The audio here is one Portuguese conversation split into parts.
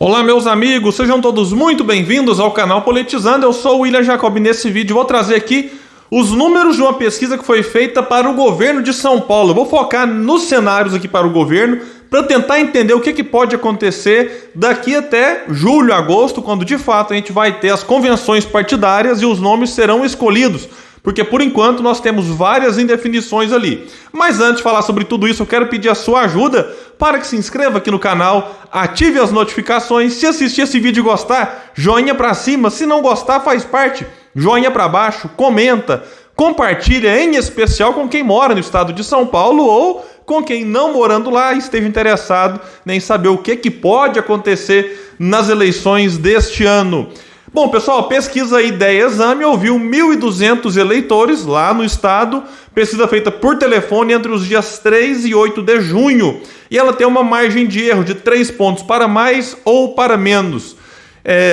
Olá, meus amigos, sejam todos muito bem-vindos ao canal Politizando. Eu sou o William Jacob e nesse vídeo vou trazer aqui os números de uma pesquisa que foi feita para o governo de São Paulo. Eu vou focar nos cenários aqui para o governo para tentar entender o que pode acontecer daqui até julho, agosto, quando de fato a gente vai ter as convenções partidárias e os nomes serão escolhidos. Porque por enquanto nós temos várias indefinições ali. Mas antes de falar sobre tudo isso, eu quero pedir a sua ajuda para que se inscreva aqui no canal, ative as notificações. Se assistir esse vídeo e gostar, joinha para cima. Se não gostar, faz parte, joinha para baixo, comenta, compartilha, em especial com quem mora no estado de São Paulo ou com quem não morando lá esteja interessado em saber o que pode acontecer nas eleições deste ano. Bom, pessoal, pesquisa Ideia Exame ouviu 1.200 eleitores lá no estado, pesquisa feita por telefone entre os dias 3 e 8 de junho, e ela tem uma margem de erro de 3 pontos para mais ou para menos.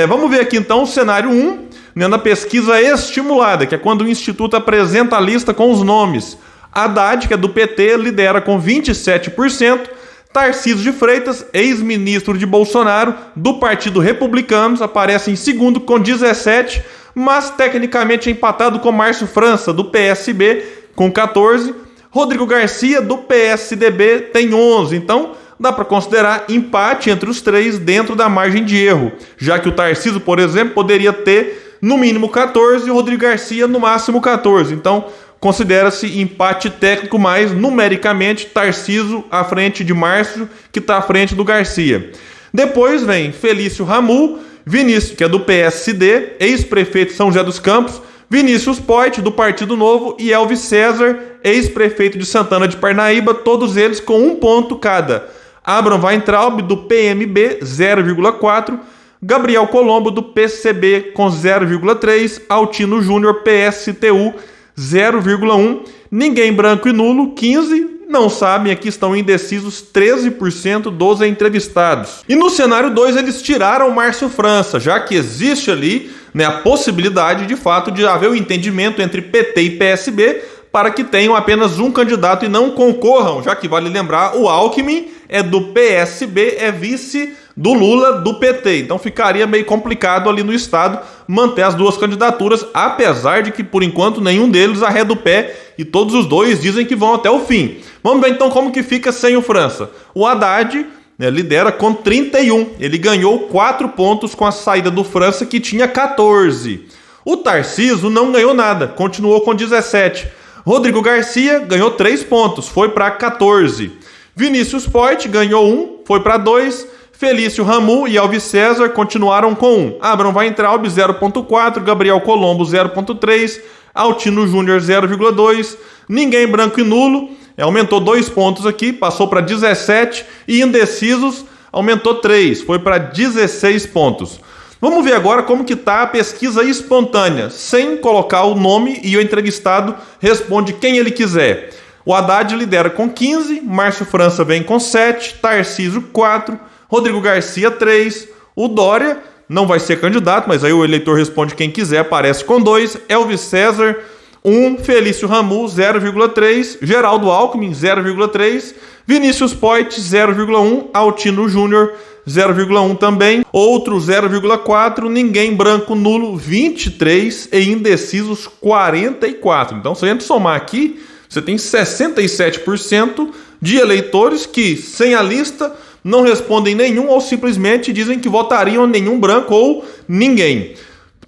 Vamos ver aqui então o cenário 1, na pesquisa estimulada, que é quando o Instituto apresenta a lista com os nomes. Haddad, que é do PT, lidera com 27%, Tarcísio de Freitas, ex-ministro de Bolsonaro, do Partido Republicano, aparece em segundo com 17%, mas tecnicamente empatado com Márcio França, do PSB, com 14%. Rodrigo Garcia, do PSDB, tem 11%. Então, dá para considerar empate entre os três dentro da margem de erro, já que o Tarcísio, por exemplo, poderia ter no mínimo 14% e o Rodrigo Garcia no máximo 14%. Então, considera-se empate técnico, mas numericamente Tarcísio à frente de Márcio, que está à frente do Garcia. Depois vem Felício Ramul, Vinícius, que é do PSD, ex-prefeito de São José dos Campos, Vinícius Poit, do Partido Novo, e Elvis César, ex-prefeito de Santana de Parnaíba, todos eles com 1 ponto cada. Abraham Weintraub, do PMB, 0,4%, Gabriel Colombo, do PCB, com 0,3%, Altino Júnior, PSTU, 0,1%, ninguém branco e nulo, 15%, não sabem, aqui estão indecisos 13% dos entrevistados. E no cenário 2 eles tiraram Márcio França, já que existe ali a possibilidade de fato de haver um entendimento entre PT e PSB para que tenham apenas um candidato e não concorram, já que vale lembrar, o Alckmin é do PSB, é vice do Lula do PT, então ficaria meio complicado ali no estado manter as duas candidaturas, apesar de que por enquanto nenhum deles arreda o pé e todos os dois dizem que vão até o fim. Vamos ver então como que fica sem o França. O Haddad lidera com 31%, ele ganhou 4 pontos com a saída do França, que tinha 14%. O Tarcísio não ganhou nada, continuou com 17%. Rodrigo Garcia ganhou 3 pontos, foi para 14%. Vinícius Poit ganhou 1, foi para 2%. Felício Ramul e Elvis César continuaram com 1. Abraham Weintraub, 0,4. Gabriel Colombo, 0,3. Altino Júnior, 0,2. Ninguém branco e nulo, aumentou 2 pontos aqui, passou para 17. E indecisos, aumentou 3, foi para 16 pontos. Vamos ver agora como que está a pesquisa espontânea, sem colocar o nome, e o entrevistado responde quem ele quiser. O Haddad lidera com 15, Márcio França vem com 7, Tarcísio 4, Rodrigo Garcia 3, o Dória não vai ser candidato, mas aí o eleitor responde quem quiser, aparece com 2, Elvis César 1, Felício Ramul 0,3, Geraldo Alckmin 0,3, Vinícius Poit 0,1, Altino Júnior 0,1 também, outro 0,4, ninguém branco nulo 23 e indecisos 44. Então se a gente somar aqui, você tem 67% de eleitores que, sem a lista, não respondem nenhum ou simplesmente dizem que votariam nenhum branco ou ninguém.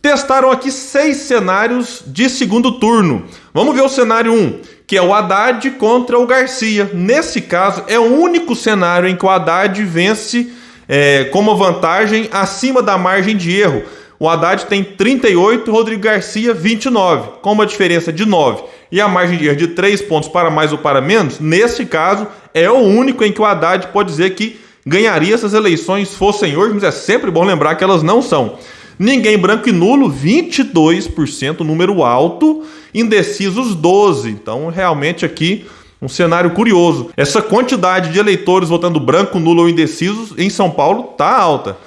Testaram aqui 6 cenários de segundo turno. Vamos ver o cenário 1, que é o Haddad contra o Garcia. Nesse caso, é o único cenário em que o Haddad vence com uma vantagem acima da margem de erro. O Haddad tem 38, Rodrigo Garcia 29, com uma diferença de 9. E a margem de erro de 3 pontos para mais ou para menos, nesse caso, é o único em que o Haddad pode dizer que ganharia essas eleições fossem hoje, mas é sempre bom lembrar que elas não são. Ninguém branco e nulo, 22%, número alto, indecisos 12%. Então, realmente aqui, um cenário curioso. Essa quantidade de eleitores votando branco, nulo ou indecisos em São Paulo está alta.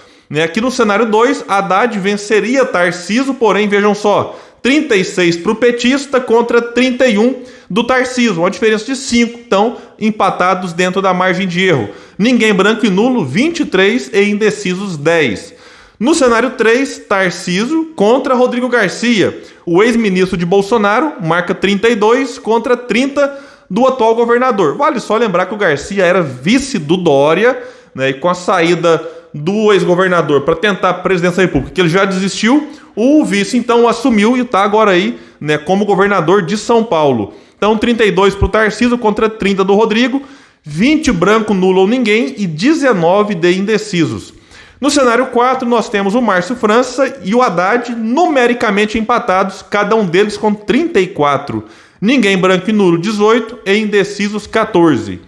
Aqui no cenário 2, Haddad venceria Tarcísio, porém, vejam só, 36 para o petista contra 31 do Tarcísio, uma diferença de 5, então empatados dentro da margem de erro. Ninguém branco e nulo, 23 e indecisos 10. No cenário 3, Tarcísio contra Rodrigo Garcia. O ex-ministro de Bolsonaro marca 32 contra 30 do atual governador. Vale só lembrar que o Garcia era vice do Dória, né, e com a saída do ex-governador para tentar a presidência da República, que ele já desistiu, o vice então assumiu e está agora aí, né, como governador de São Paulo. Então 32 para o Tarcísio contra 30 do Rodrigo, 20 branco, nulo ou ninguém e 19 de indecisos. No cenário 4, nós temos o Márcio França e o Haddad numericamente empatados, cada um deles com 34. Ninguém branco e nulo, 18 e indecisos, 14.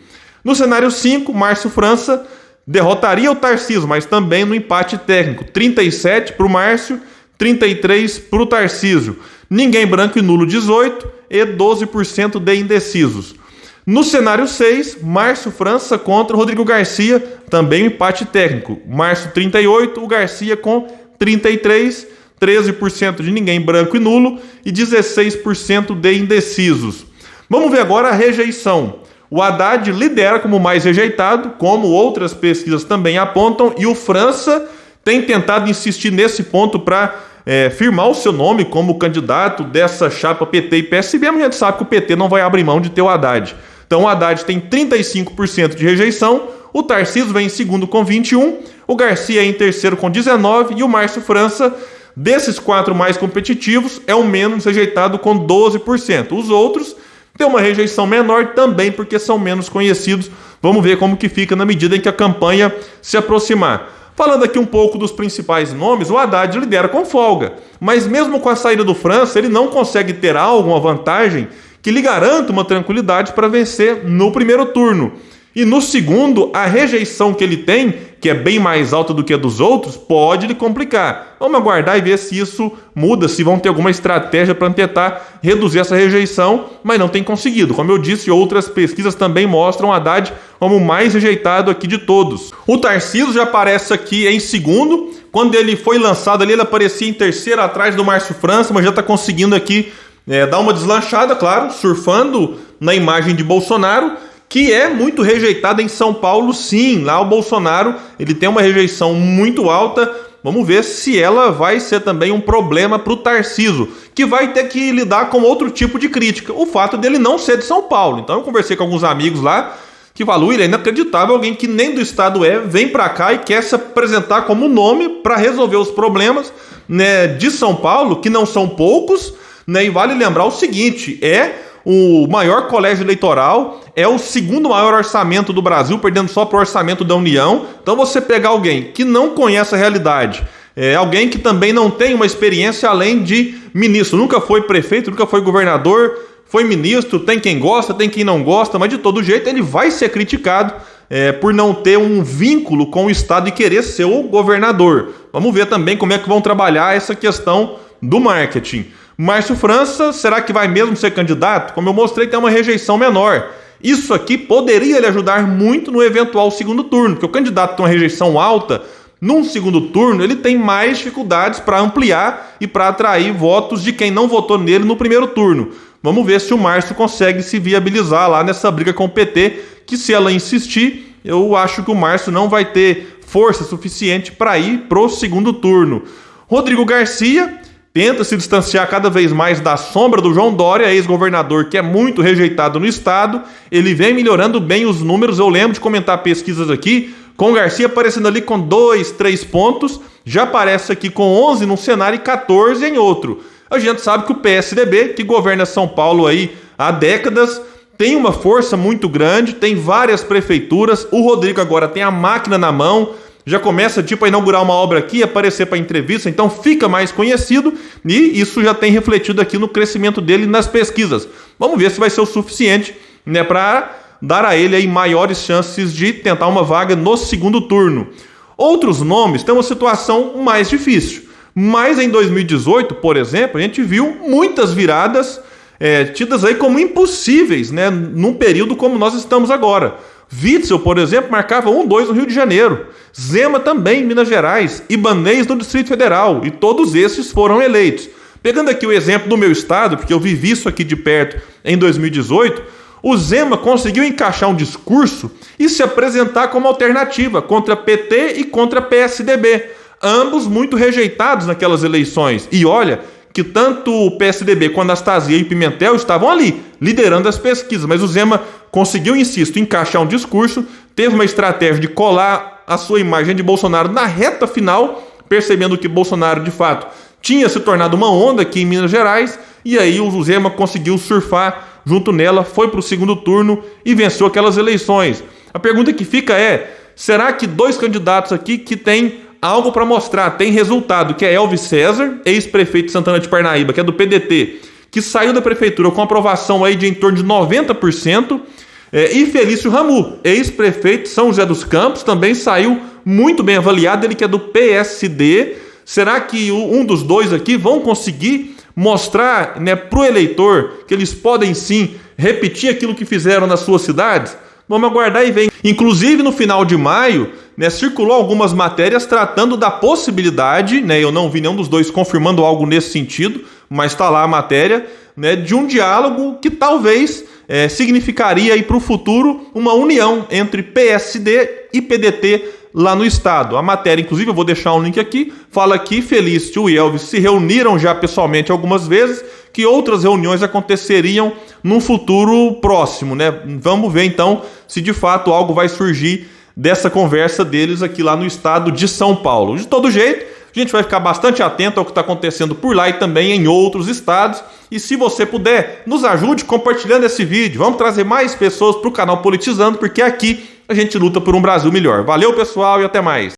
No cenário 5, Márcio França derrotaria o Tarcísio, mas também no empate técnico. 37 para o Márcio, 33 para o Tarcísio. Ninguém branco e nulo, 18 e 12% de indecisos. No cenário 6, Márcio França contra Rodrigo Garcia, também um empate técnico. Márcio 38, o Garcia com 33, 13% de ninguém branco e nulo e 16% de indecisos. Vamos ver agora a rejeição. O Haddad lidera como mais rejeitado, como outras pesquisas também apontam, e o França tem tentado insistir nesse ponto para firmar o seu nome como candidato dessa chapa PT e PSB, mas a gente sabe que o PT não vai abrir mão de ter o Haddad. Então o Haddad tem 35% de rejeição, o Tarcísio vem em segundo com 21%, o Garcia é em terceiro com 19% e o Márcio França, desses 4 mais competitivos, é o menos rejeitado com 12%. Os outros têm uma rejeição menor também porque são menos conhecidos. Vamos ver como que fica na medida em que a campanha se aproximar. Falando aqui um pouco dos principais nomes, o Haddad lidera com folga, mas mesmo com a saída do França, ele não consegue ter alguma vantagem que lhe garanta uma tranquilidade para vencer no primeiro turno. E no segundo, a rejeição que ele tem, que é bem mais alta do que a dos outros, pode lhe complicar. Vamos aguardar e ver se isso muda, se vão ter alguma estratégia para tentar reduzir essa rejeição, mas não tem conseguido. Como eu disse, outras pesquisas também mostram o Haddad como o mais rejeitado aqui de todos. O Tarcísio já aparece aqui em segundo. Quando ele foi lançado ali, ele aparecia em terceiro atrás do Márcio França, mas já está conseguindo aqui dar uma deslanchada, claro, surfando na imagem de Bolsonaro, que é muito rejeitada em São Paulo, sim. Lá o Bolsonaro ele tem uma rejeição muito alta. Vamos ver se ela vai ser também um problema para o Tarcísio, que vai ter que lidar com outro tipo de crítica, o fato dele não ser de São Paulo. Então eu conversei com alguns amigos lá que falam, ele é inacreditável, alguém que nem do estado vem para cá e quer se apresentar como nome para resolver os problemas, né, de São Paulo, que não são poucos, né, e vale lembrar o seguinte, o maior colégio eleitoral, é o segundo maior orçamento do Brasil, perdendo só para o orçamento da União. Então você pegar alguém que não conhece a realidade, alguém que também não tem uma experiência além de ministro, nunca foi prefeito, nunca foi governador, foi ministro, tem quem gosta, tem quem não gosta, mas de todo jeito ele vai ser criticado por não ter um vínculo com o Estado e querer ser o governador. Vamos ver também como é que vão trabalhar essa questão do marketing. Márcio França, será que vai mesmo ser candidato? Como eu mostrei, tem uma rejeição menor. Isso aqui poderia lhe ajudar muito no eventual segundo turno, porque o candidato com uma rejeição alta, num segundo turno, ele tem mais dificuldades para ampliar e para atrair votos de quem não votou nele no primeiro turno. Vamos ver se o Márcio consegue se viabilizar lá nessa briga com o PT, que se ela insistir, eu acho que o Márcio não vai ter força suficiente para ir pro segundo turno. Rodrigo Garcia tenta se distanciar cada vez mais da sombra do João Dória, ex-governador que é muito rejeitado no estado. Ele vem melhorando bem os números. Eu lembro de comentar pesquisas aqui, com o Garcia aparecendo ali com 2, 3 pontos, já aparece aqui com 11 num cenário e 14 em outro. A gente sabe que o PSDB, que governa São Paulo aí há décadas, tem uma força muito grande, tem várias prefeituras. O Rodrigo agora tem a máquina na mão, já começa a inaugurar uma obra aqui, aparecer para entrevista, então fica mais conhecido e isso já tem refletido aqui no crescimento dele nas pesquisas. Vamos ver se vai ser o suficiente, né, para dar a ele aí maiores chances de tentar uma vaga no segundo turno. Outros nomes têm uma situação mais difícil, mas em 2018, por exemplo, a gente viu muitas viradas tidas aí como impossíveis, né, num período como nós estamos agora. Witzel, por exemplo, marcava 1-2 no Rio de Janeiro. Zema também em Minas Gerais. Ibanez no Distrito Federal. E todos esses foram eleitos. Pegando aqui o exemplo do meu estado, porque eu vivi isso aqui de perto em 2018, o Zema conseguiu encaixar um discurso e se apresentar como alternativa contra PT e contra PSDB, ambos muito rejeitados naquelas eleições. E olha que tanto o PSDB quanto a Anastasia e Pimentel estavam ali, liderando as pesquisas, mas o Zema conseguiu, insisto, encaixar um discurso, teve uma estratégia de colar a sua imagem de Bolsonaro na reta final, percebendo que Bolsonaro, de fato, tinha se tornado uma onda aqui em Minas Gerais, e aí o Zema conseguiu surfar junto nela, foi para o segundo turno e venceu aquelas eleições. A pergunta que fica é, será que dois candidatos aqui que têm algo para mostrar, tem resultado, que é Elvis César, ex-prefeito de Santana de Parnaíba, que é do PDT, que saiu da prefeitura com aprovação aí de em torno de 90%, e Felício Ramute, ex-prefeito de São José dos Campos, também saiu muito bem avaliado, ele que é do PSD. Será que um dos dois aqui vão conseguir mostrar, né, para o eleitor que eles podem sim repetir aquilo que fizeram nas suas cidades? Vamos aguardar e ver. Inclusive, no final de maio, né, circulou algumas matérias tratando da possibilidade, né, eu não vi nenhum dos dois confirmando algo nesse sentido, mas está lá a matéria, né, de um diálogo que talvez significaria para o futuro uma união entre PSD e PDT lá no estado. A matéria, inclusive, eu vou deixar um link aqui, fala que Felício e Elvis se reuniram já pessoalmente algumas vezes, que outras reuniões aconteceriam num futuro próximo, né? Vamos ver então se de fato algo vai surgir dessa conversa deles aqui lá no estado de São Paulo. De todo jeito, a gente vai ficar bastante atento ao que está acontecendo por lá e também em outros estados. E se você puder, nos ajude compartilhando esse vídeo. Vamos trazer mais pessoas para o canal Politizando, porque aqui a gente luta por um Brasil melhor. Valeu, pessoal, e até mais.